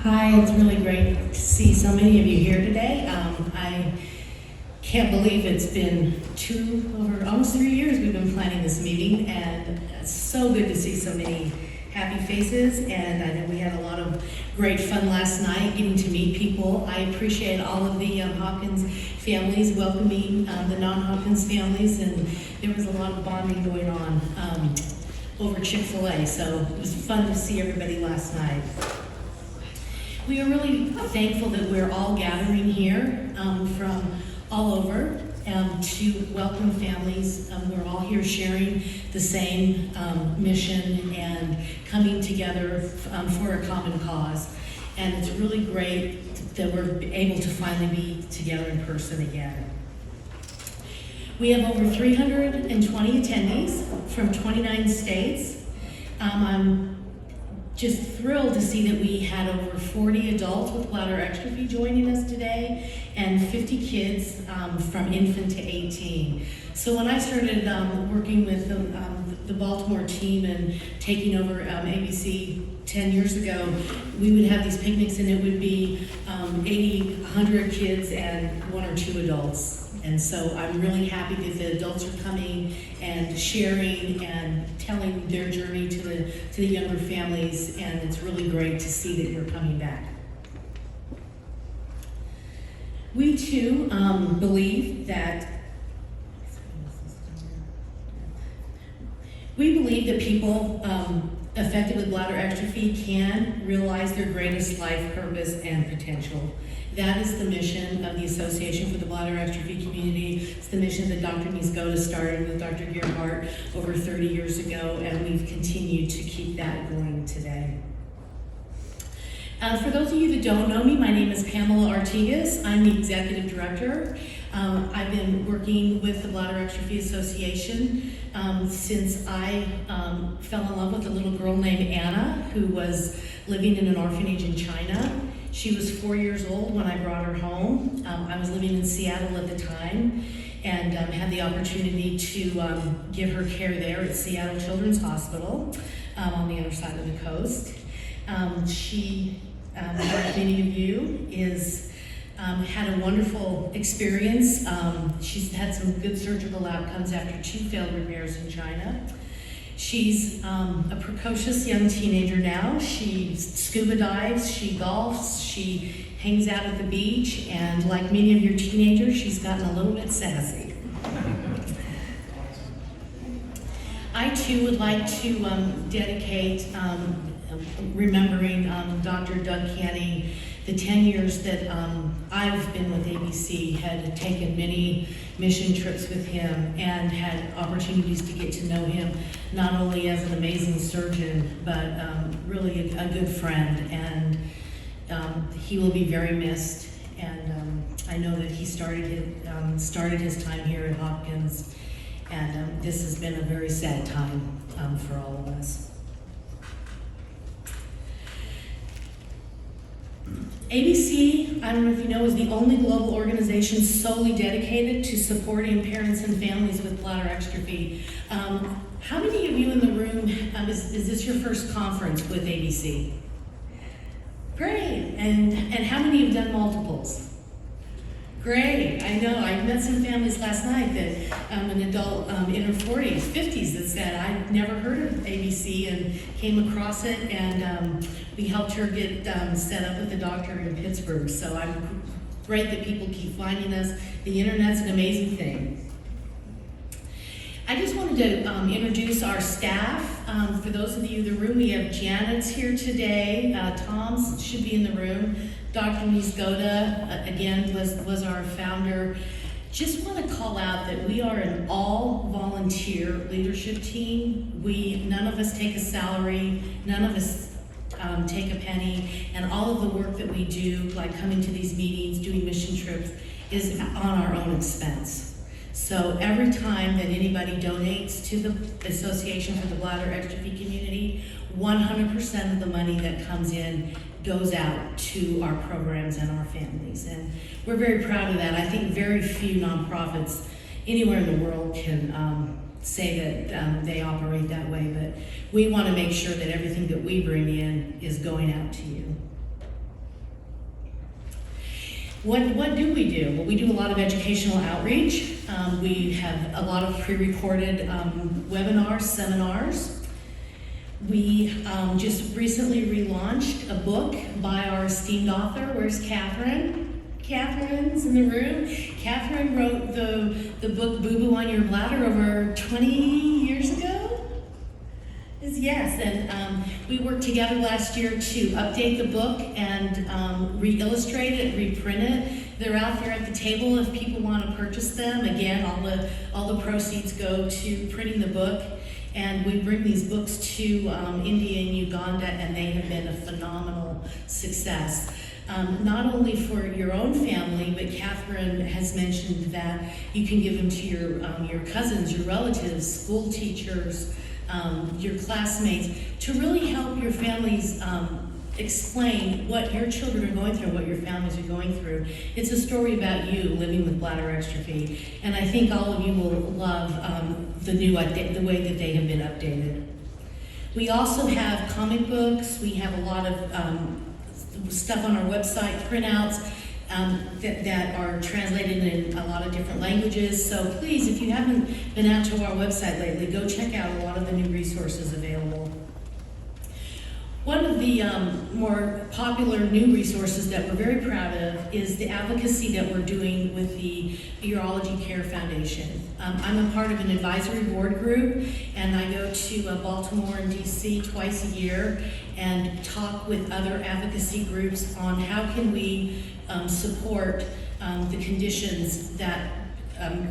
Hi, it's really great to see so many of you here today. I can't believe it's been almost 3 years we've been planning this meeting, and it's so good to see so many happy faces. And I know we had a lot of great fun last night getting to meet people. I appreciate all of the Hopkins families welcoming the non-Hopkins families, and there was a lot of bonding going on over Chick-fil-A, so it was fun to see everybody last night. We are really thankful that we're all gathering here from all over to welcome families. We're all here sharing the same mission and coming together for a common cause. And it's really great that we're able to finally be together in person again. We have over 320 attendees from 29 states. I'm just thrilled to see that we had over 40 adults with Bladder Exstrophy joining us today and 50 kids from infant to 18. So when I started working with the Baltimore team and taking over ABC 10 years ago, we would have these picnics and it would be 80, 100 kids and 1 or 2 adults. And so I'm really happy that the adults are coming and sharing and telling their journey to the younger families, and it's really great to see that you're coming back. We too believe that people affected with bladder exstrophy can realize their greatest life purpose and potential. That is the mission of the Association for the Bladder Exstrophy Community. It's the mission that Dr. Niezgoda started with Dr. Gerhardt over 30 years ago, and we've continued to keep that going today. For those of you that don't know me, my name is Pamela Artigas. I'm the Executive Director. I've been working with the Bladder Exstrophy Association since I fell in love with a little girl named Anna who was living in an orphanage in China. She was 4 years old when I brought her home. I was living in Seattle at the time and had the opportunity to give her care there at Seattle Children's Hospital on the other side of the coast. She, like many of you, had a wonderful experience. She's had some good surgical outcomes after 2 failed repairs in China. She's a precocious young teenager now. She scuba dives, she golfs, she hangs out at the beach, and like many of your teenagers, she's gotten a little bit sassy. I too would like to dedicate remembering Dr. Doug Canning. The 10 years that I've been with ABC, had taken many mission trips with him and had opportunities to get to know him, not only as an amazing surgeon, but really a good friend. And he will be very missed. And I know that he started his time here at Hopkins, and this has been a very sad time for all of us. ABC, I don't know if you know, is the only global organization solely dedicated to supporting parents and families with bladder exstrophy. How many of you in the room, is this your first conference with ABC? Great, and how many have done multiples? Great, I know, I met some families last night that an adult in her 40s, 50s that said, I'd never heard of ABC and came across it, and we helped her get set up with a doctor in Pittsburgh. So I'm great that people keep finding us. The internet's an amazing thing. I just wanted to introduce our staff. For those of you in the room, we have Janet's here today. Tom's should be in the room. Dr. Niezgoda, again, was our founder. Just want to call out that we are an all-volunteer leadership team. None of us take a salary, none of us take a penny, and all of the work that we do, like coming to these meetings, doing mission trips, is on our own expense. So every time that anybody donates to the Association for the Bladder Exstrophy Community, 100% of the money that comes in goes out to our programs and our families. And we're very proud of that. I think very few nonprofits anywhere in the world can say that they operate that way, but we want to make sure that everything that we bring in is going out to you. What do we do? Well, we do a lot of educational outreach. We have a lot of pre-recorded webinars, seminars. We just recently relaunched a book by our esteemed author. Where's Catherine? Catherine's in the room. Catherine wrote the book Boo Boo on Your Bladder over 20 years ago. Yes, and we worked together last year to update the book and re-illustrate it, reprint it. They're out there at the table if people want to purchase them. Again, all the proceeds go to printing the book. And we bring these books to India and Uganda, and they have been a phenomenal success. Not only for your own family, but Catherine has mentioned that you can give them to your cousins, your relatives, school teachers, your classmates, to really help your families explain what your children are going through, what your families are going through. It's a story about you living with bladder exstrophy, and I think all of you will love the new update, the way that they have been updated. We also have comic books. We have a lot of stuff on our website, printouts that are translated in a lot of different languages. So please, if you haven't been out to our website lately, go check out a lot of the new resources available. One of the more popular new resources that we're very proud of is the advocacy that we're doing with the Urology Care Foundation. I'm a part of an advisory board group, and I go to Baltimore and DC twice a year and talk with other advocacy groups on how can we support the conditions that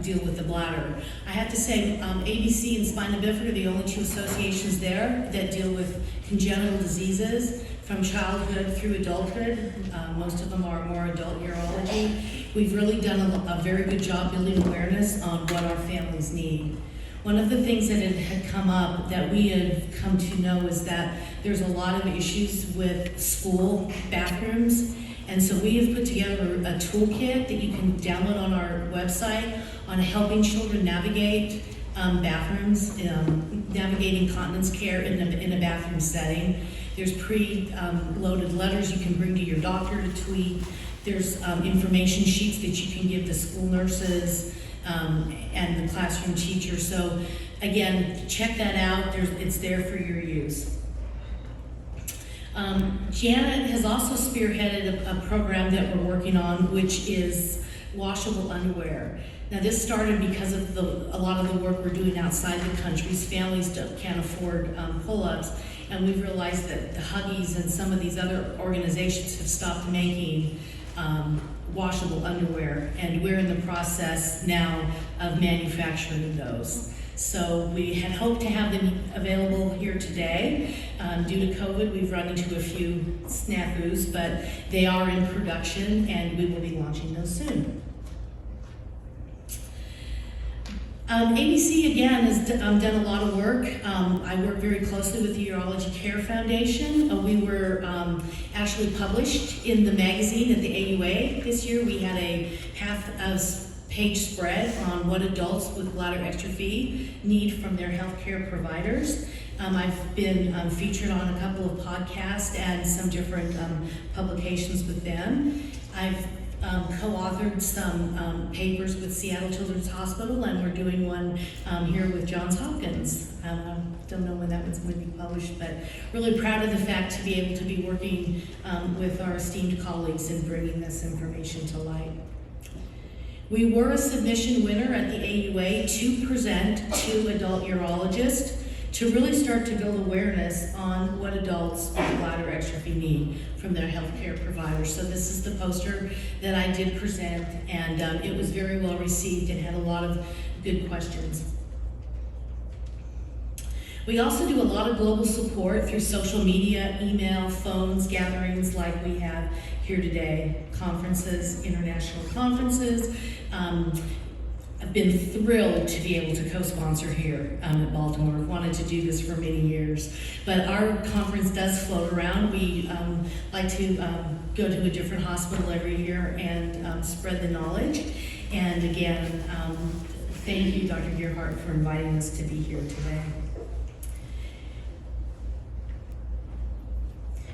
deal with the bladder. I have to say, ABC and Spina Bifida are the only two associations there that deal with congenital diseases from childhood through adulthood. Most of them are more adult urology. We've really done a very good job building awareness on what our families need. One of the things that had come up that we have come to know is that there's a lot of issues with school bathrooms. And so we have put together a toolkit that you can download on our website on helping children navigate bathrooms, navigating continence care in a bathroom setting. There's pre-loaded letters you can bring to your doctor to tweet. There's information sheets that you can give the school nurses and the classroom teachers. So again, check that out. It's there for your use. Janet has also spearheaded a program that we're working on, which is washable underwear. Now this started because of a lot of the work we're doing outside the countries. Families can't afford pull-ups, and we've realized that the Huggies and some of these other organizations have stopped making washable underwear, and we're in the process now of manufacturing those. So we had hoped to have them available here today. Due to COVID, we've run into a few snafus, but they are in production, and we will be launching those soon. ABC, again, has done a lot of work. I work very closely with the Urology Care Foundation. We were actually published in the magazine at the AUA this year. We had a half-page spread on what adults with bladder exstrophy need from their healthcare providers. I've been featured on a couple of podcasts and some different publications with them. I've co-authored some papers with Seattle Children's Hospital, and we're doing one here with Johns Hopkins. Don't know when that one's going to be published, but really proud of the fact to be able to be working with our esteemed colleagues and bringing this information to light. We were a submission winner at the AUA to present to adult urologists to really start to build awareness on what adults with bladder exstrophy need from their healthcare providers. So this is the poster that I did present, and it was very well received and had a lot of good questions. We also do a lot of global support through social media, email, phones, gatherings like we have here today, conferences, international conferences. I've been thrilled to be able to co-sponsor here at Baltimore. I've wanted to do this for many years. But our conference does float around. We like to go to a different hospital every year and spread the knowledge. And again, thank you, Dr. Gearhart, for inviting us to be here today.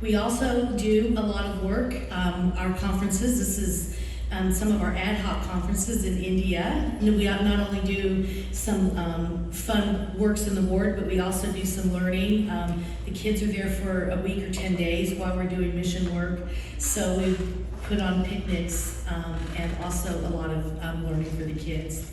We also do a lot of work. Our conferences, this is some of our ad hoc conferences in India. And we not only do some fun works in the ward, but we also do some learning. The kids are there for a week or 10 days while we're doing mission work. So we put on picnics and also a lot of learning for the kids.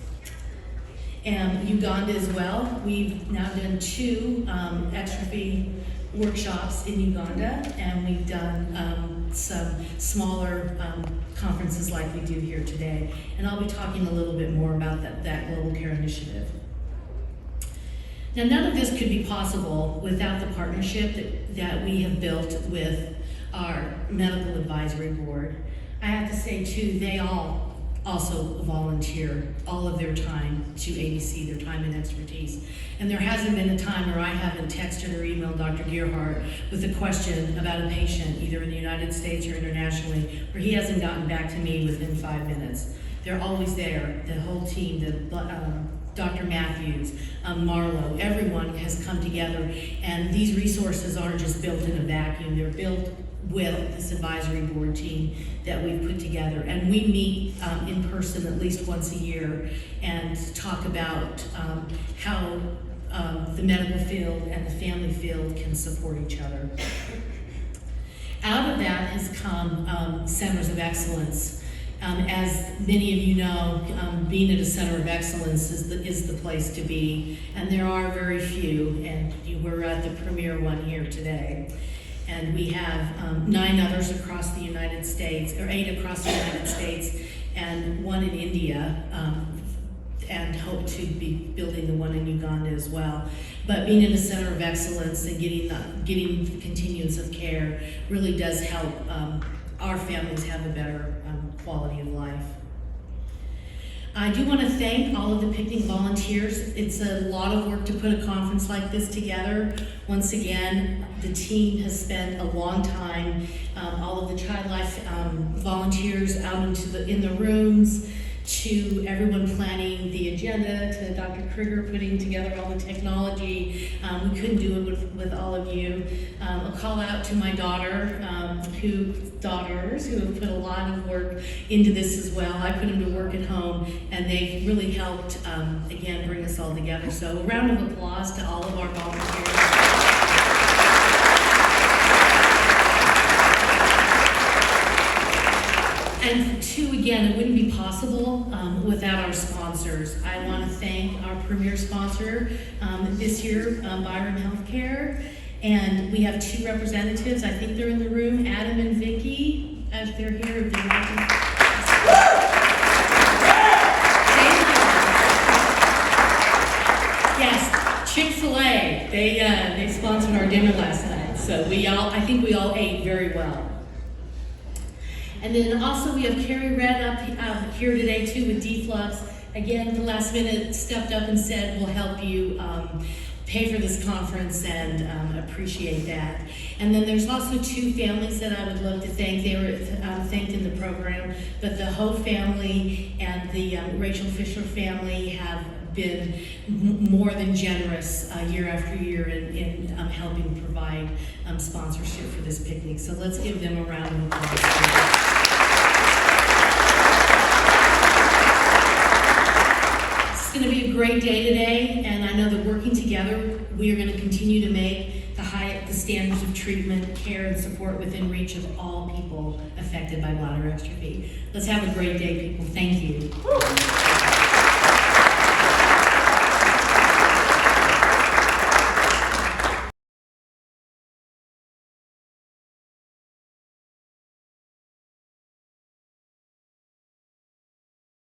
And Uganda as well. We've now done 2 Exstropjy workshops in Uganda, and we've done some smaller conferences like we do here today. And I'll be talking a little bit more about that Global Care Initiative. Now, none of this could be possible without the partnership that we have built with our medical advisory board. I have to say too, they all also volunteer all of their time to ABC, their time and expertise. And there hasn't been a time where I haven't texted or emailed Dr. Gearhart with a question about a patient, either in the United States or internationally, where he hasn't gotten back to me within 5 minutes. They're always there, the whole team, Dr. Matthews, Marlo, everyone has come together, and these resources aren't just built in a vacuum, they're built with this advisory board team that we've put together. And we meet in person at least once a year and talk about how the medical field and the family field can support each other. Out of that has come centers of excellence. As many of you know, being at a center of excellence is the place to be, and there are very few, and we're at the premier one here today. And we have 9 others across the United States, or 8 across the United States, and 1 in India, and hope to be building the one in Uganda as well. But being in a center of excellence and getting the continuance of care really does help our families have a better quality of life. I do want to thank all of the picnic volunteers. It's a lot of work to put a conference like this together. Once again, the team has spent a long time, all of the Child Life volunteers out in the rooms, to everyone planning the agenda, to Dr. Krieger putting together all the technology. We couldn't do it with all of you. A call out to my daughters who have put a lot of work into this as well. I put them to work at home, and they've really helped, again, bring us all together. So a round of applause to all of our volunteers. And 2, again, it wouldn't be possible without our sponsors. I want to thank our premier sponsor this year, Byron Healthcare. And we have 2 representatives. I think they're in the room, Adam and Vicky, as they're here. Yes, Chick-fil-A. They sponsored our dinner last night. So I think we all ate very well. And then also we have Carrie Red up here today too with D-Flux. Again, the last minute stepped up and said, we'll help you pay for this conference, and appreciate that. And then there's also 2 families that I would love to thank. They were thanked in the program, but the Ho family and the Rachel Fisher family have been more than generous year after year in helping provide sponsorship for this picnic. So let's give them a round of applause. It's going to be a great day today, and I know that working together, we are going to continue to make the standards of treatment, care, and support within reach of all people affected by bladder exstrophy. Let's have a great day, people. Thank you.